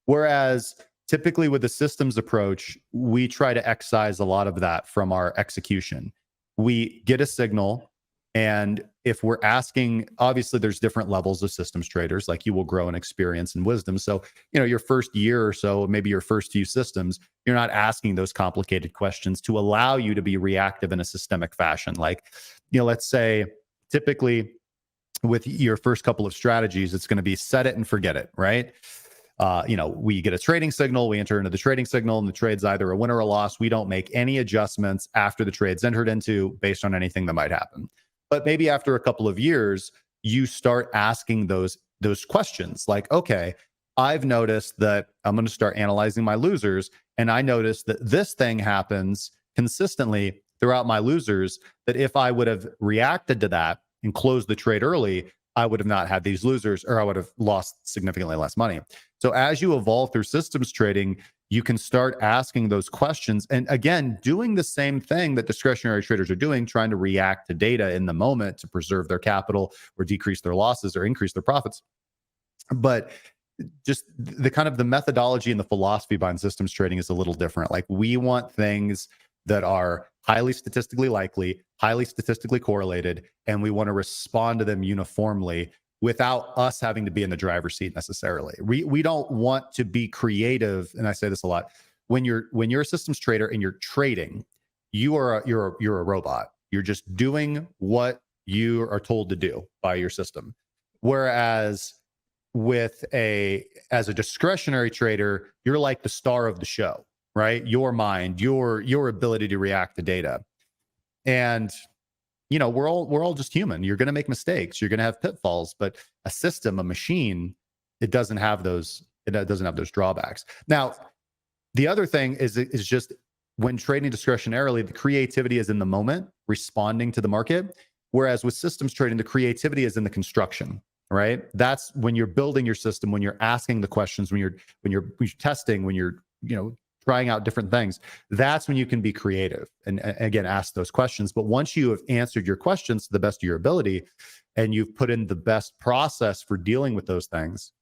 Whereas typically with the systems approach, we try to excise a lot of that from our execution. We get a signal, and if we're asking, obviously there's different levels of systems traders, like you will grow in experience and wisdom. So, you know, your first year or so, maybe your first few systems, you're not asking those complicated questions to allow you to be reactive in a systemic fashion. Like, you know, let's say typically with your first couple of strategies, it's going to be set it and forget it, right? You know, we get a trading signal, we enter into the trading signal, and the trade's either a win or a loss. We don't make any adjustments after the trade's entered into based on anything that might happen. But maybe after a couple of years, you start asking those questions like, okay, I've noticed that I'm going to start analyzing my losers, and I noticed that this thing happens consistently throughout my losers, that if I would have reacted to that and closed the trade early, I would have not had these losers, or I would have lost significantly less money. So as you evolve through systems trading, you can start asking those questions. And again, doing the same thing that discretionary traders are doing, trying to react to data in the moment to preserve their capital or decrease their losses or increase their profits. But just the kind of the methodology and the philosophy behind systems trading is a little different. Like, we want things that are highly statistically likely, highly statistically correlated, and we want to respond to them uniformly without us having to be in the driver's seat necessarily. We don't want to be creative, and I say this a lot. When you're a systems trader and you're trading, you're a robot. You're just doing what you are told to do by your system. Whereas as a discretionary trader, you're like the star of the show, right? Your mind, your ability to react to data. And you know, we're all just human. You're going to make mistakes. You're going to have pitfalls, but a system, a machine, it doesn't have those drawbacks. Now, the other thing is just when trading discretionarily, the creativity is in the moment, responding to the market. Whereas with systems trading, the creativity is in the construction, right? That's when you're building your system, when you're asking the questions, when you're testing, when you're, you know, trying out different things. That's when you can be creative and again, ask those questions. But once you have answered your questions to the best of your ability and you've put in the best process for dealing with those things,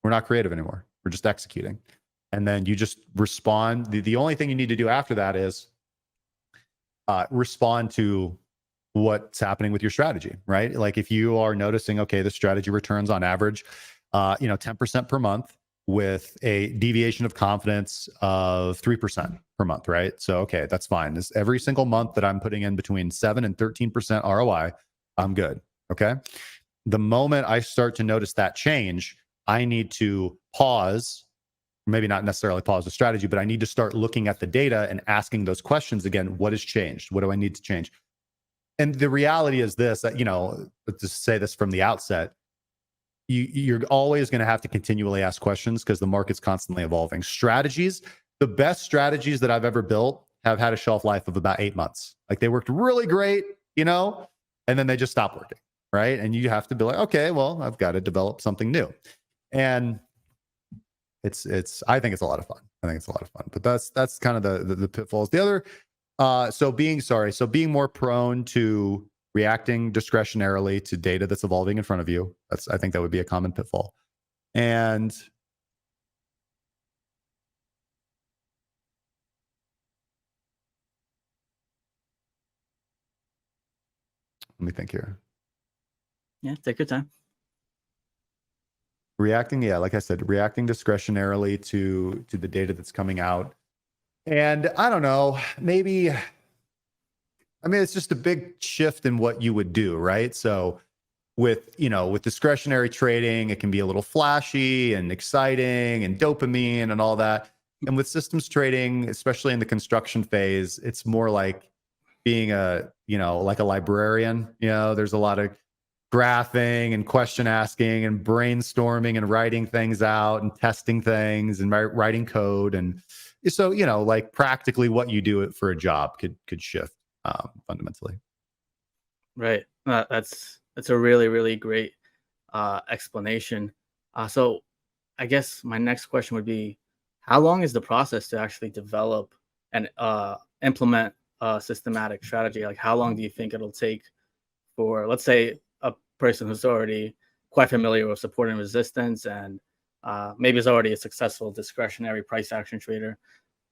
we're not creative anymore. We're just executing. And then you just respond. The only thing you need to do after that is respond to what's happening with your strategy, right? Like, if you are noticing, okay, the strategy returns on average, 10% per month, with a deviation of confidence of 3% per month, right? So, okay, that's fine. This every single month that I'm putting in between 7 and 13% ROI, I'm good. Okay. The moment I start to notice that change, I need to pause, maybe not necessarily pause the strategy, but I need to start looking at the data and asking those questions again. What has changed? What do I need to change? And the reality is this, that, you know, to say this from the outset, you're always going to have to continually ask questions because the market's constantly evolving. Strategies, the best strategies that I've ever built have had a shelf life of about 8 months. Like, they worked really great, you know, and then they just stop working, right? And you have to be like, okay, well, I've got to develop something new. And I think it's a lot of fun. But that's kind of the pitfalls. The other, so being more prone to reacting discretionarily to data that's evolving in front of you. I think that would be a common pitfall. And let me think here. Yeah, take your time. Reacting, yeah, like I said, reacting discretionarily to the data that's coming out. And I don't know, maybe, I mean, it's just a big shift in what you would do, right? So with discretionary trading, it can be a little flashy and exciting and dopamine and all that. And with systems trading, especially in the construction phase, it's more like being a, like a librarian. There's a lot of graphing and question asking and brainstorming and writing things out and testing things and writing code. And so, like practically what you do for a job could shift fundamentally. Right. That's a really, really great explanation. So I guess my next question would be, how long is the process to actually develop and implement a systematic strategy? Like, how long do you think it'll take for, let's say, a person who's already quite familiar with support and resistance, and maybe is already a successful discretionary price action trader?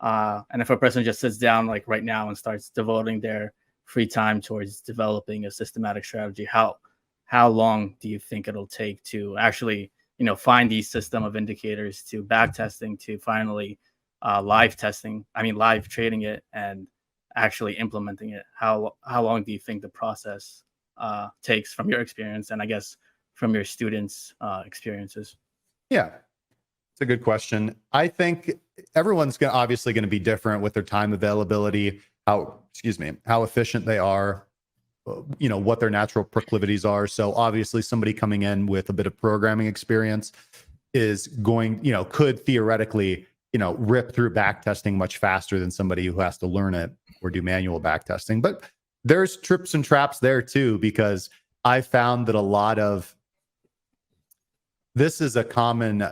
And if a person just sits down like right now and starts devoting their free time towards developing a systematic strategy, how long do you think it'll take to actually find these system of indicators, to back testing, to finally live trading it and actually implementing it? How long do you think the process takes from your experience, and I guess from your students' experiences? Yeah, it's a good question. I think everyone's obviously going to be different with their time availability, how efficient they are, what their natural proclivities are. So obviously somebody coming in with a bit of programming experience is going, could theoretically, rip through back testing much faster than somebody who has to learn it or do manual back testing. But there's trips and traps there too, because I found that a lot of this is a common,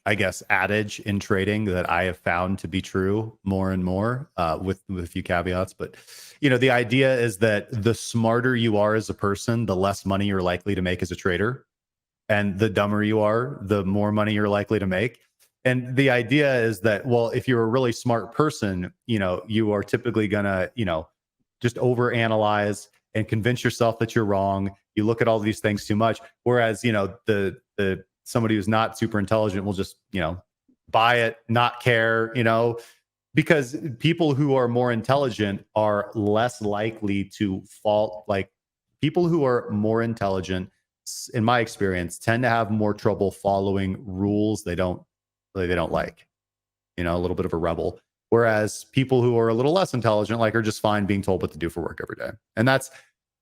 I guess, adage in trading that I have found to be true more and more, with a few caveats. But, the idea is that the smarter you are as a person, the less money you're likely to make as a trader. And the dumber you are, the more money you're likely to make. And the idea is that, well, if you're a really smart person, you are typically going to, just overanalyze and convince yourself that you're wrong. You look at all these things too much. Whereas, the somebody who's not super intelligent will just, buy it, not care, because people who are more intelligent are less likely to fall. Like, people who are more intelligent, in my experience, tend to have more trouble following rules they don't like, a little bit of a rebel. Whereas people who are a little less intelligent, are just fine being told what to do for work every day. And that's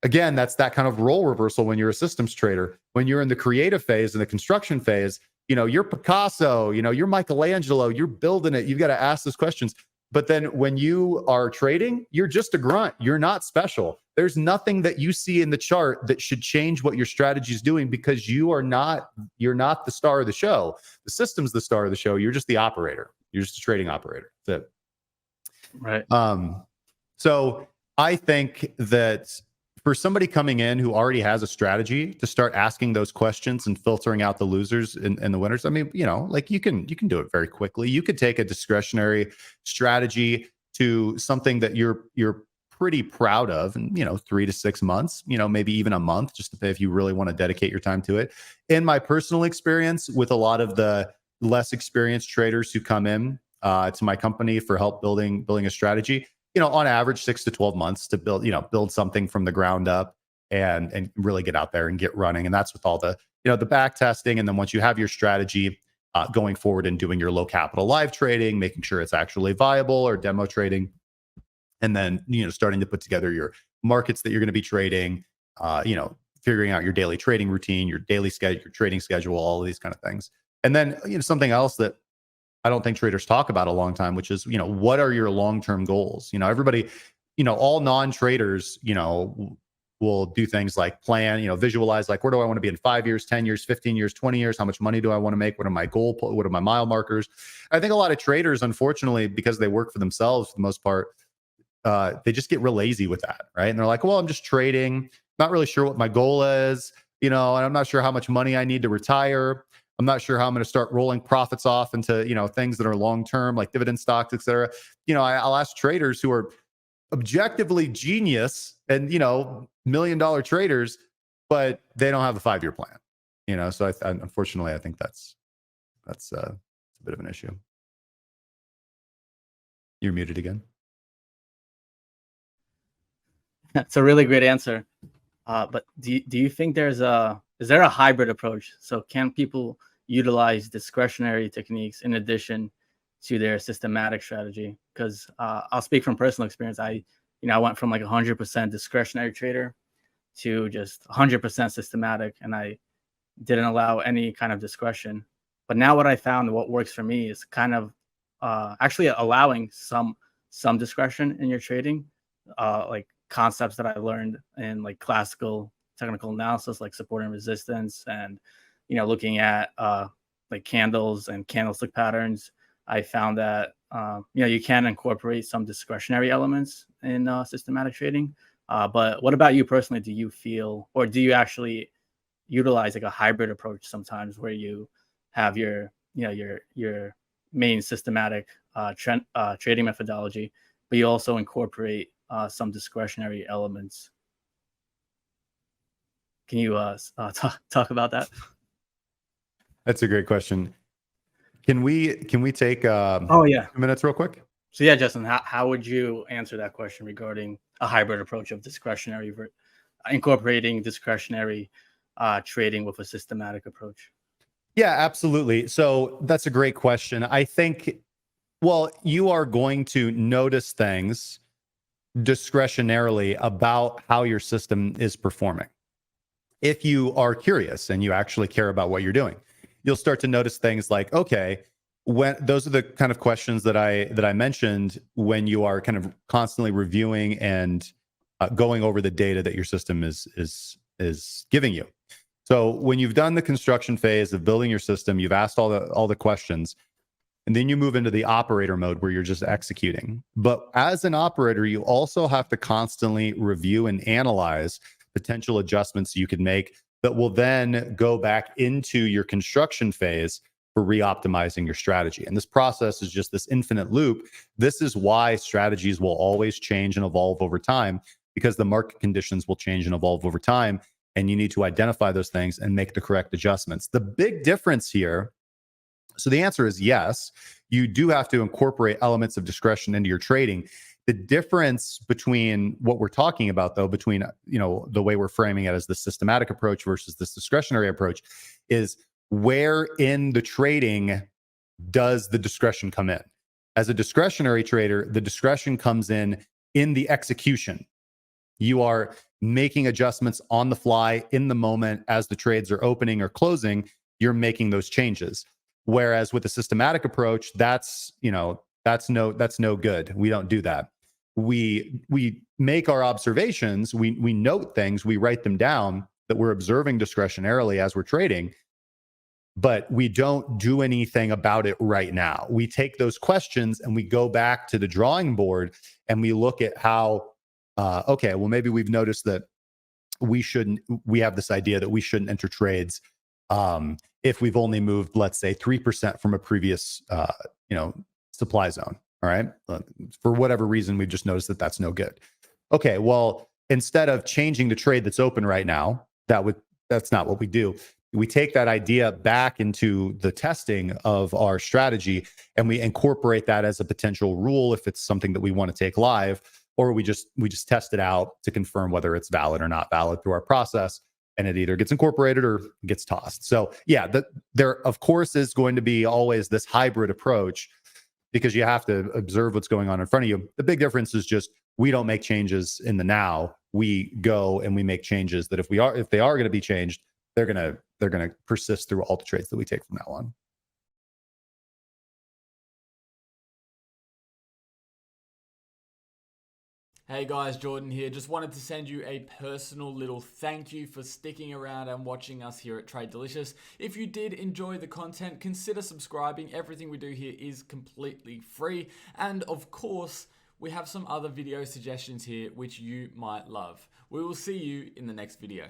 that kind of role reversal when you're a systems trader. When you're in the creative phase and the construction phase, you're Picasso, you're Michelangelo, you're building it. You've got to ask those questions. But then when you are trading, you're just a grunt. You're not special. There's nothing that you see in the chart that should change what your strategy is doing, because you're not the star of the show. The system's the star of the show. You're just the operator. You're just a trading operator. That's it. Right. So I think that for somebody coming in who already has a strategy, to start asking those questions and filtering out the losers and the winners, I mean, you can do it very quickly. You could take a discretionary strategy to something that you're pretty proud of in 3 to 6 months, maybe even a month, just if you really want to dedicate your time to it. In my personal experience, with a lot of the less experienced traders who come in to my company for help building a strategy, on average 6 to 12 months to build something from the ground up and really get out there and get running. And that's with all the, the back testing. And then once you have your strategy, going forward and doing your low capital live trading, making sure it's actually viable, or demo trading. And then, starting to put together your markets that you're going to be trading, figuring out your daily trading routine, your daily schedule, your trading schedule, all of these kind of things. And then, something else that I don't think traders talk about a long time, which is, what are your long-term goals? Everybody, all non-traders, will do things like plan, visualize, like, where do I want to be in 5 years, 10 years, 15 years, 20 years? How much money do I want to make? What are my what are my mile markers? I think a lot of traders, unfortunately, because they work for themselves for the most part, they just get real lazy with that, right? And they're like, well, I'm just trading, not really sure what my goal is, and I'm not sure how much money I need to retire. I'm not sure how I'm going to start rolling profits off into, things that are long-term, like dividend stocks, et cetera. I'll ask traders who are objectively genius and, $1 million traders, but they don't have a 5-year plan, so unfortunately, I think that's a bit of an issue. You're muted again. That's a really great answer. But do you think is there a hybrid approach? So can people utilize discretionary techniques in addition to their systematic strategy. Because I'll speak from personal experience. I went from like 100% discretionary trader to just 100% systematic, and I didn't allow any kind of discretion. But now what I found, what works for me, is kind of actually allowing some discretion in your trading, like concepts that I learned in like classical technical analysis, like support and resistance, and looking at like candles and candlestick patterns. I found that you can incorporate some discretionary elements in systematic trading. But what about you personally? Do you feel, or do you actually utilize like a hybrid approach sometimes, where you have your main systematic trading methodology, but you also incorporate some discretionary elements? Can you talk about that? That's a great question. Can we take Oh yeah. 2 minutes real quick? So yeah, Justin, how would you answer that question regarding a hybrid approach of discretionary incorporating discretionary trading with a systematic approach? Yeah, absolutely. So that's a great question. I think, well, you are going to notice things discretionarily about how your system is performing. If you are curious and you actually care about what you're doing, you'll start to notice things like, okay, when those are the kind of questions that I mentioned when you are kind of constantly reviewing and going over the data that your system is giving you. So when you've done the construction phase of building your system, you've asked all the questions, and then you move into the operator mode where you're just executing. But as an operator, you also have to constantly review and analyze potential adjustments you could make that will then go back into your construction phase for re-optimizing your strategy. And this process is just this infinite loop. This is why strategies will always change and evolve over time, because the market conditions will change and evolve over time. And you need to identify those things and make the correct adjustments. The big difference here, so the answer is yes, you do have to incorporate elements of discretion into your trading. The difference between what we're talking about, though, between the way we're framing it as the systematic approach versus this discretionary approach, is where in the trading does the discretion come in? As a discretionary trader, the discretion comes in the execution. You are making adjustments on the fly in the moment as the trades are opening or closing. You're making those changes. Whereas with a systematic approach, that's no good. We don't do that. We make our observations. We note things. We write them down that we're observing discretionarily as we're trading, but we don't do anything about it right now. We take those questions and we go back to the drawing board and we look at how, okay, well, maybe we've noticed that we have this idea that we shouldn't enter trades if we've only moved, let's say, 3% from a previous, supply zone. All right. For whatever reason, we've just noticed that that's no good. Okay. Well, instead of changing the trade that's open right now, that's not what we do. We take that idea back into the testing of our strategy and we incorporate that as a potential rule if it's something that we want to take live, or we just test it out to confirm whether it's valid or not valid through our process, and it either gets incorporated or gets tossed. So yeah, there of course is going to be always this hybrid approach because you have to observe what's going on in front of you. The big difference is just we don't make changes in the now. We go and we make changes that if they are going to be changed, they're going to persist through all the trades that we take from now on. Hey guys, Jordan here. Just wanted to send you a personal little thank you for sticking around and watching us here at Trade Delicious. If you did enjoy the content, consider subscribing. Everything we do here is completely free. And of course, we have some other video suggestions here which you might love. We will see you in the next video.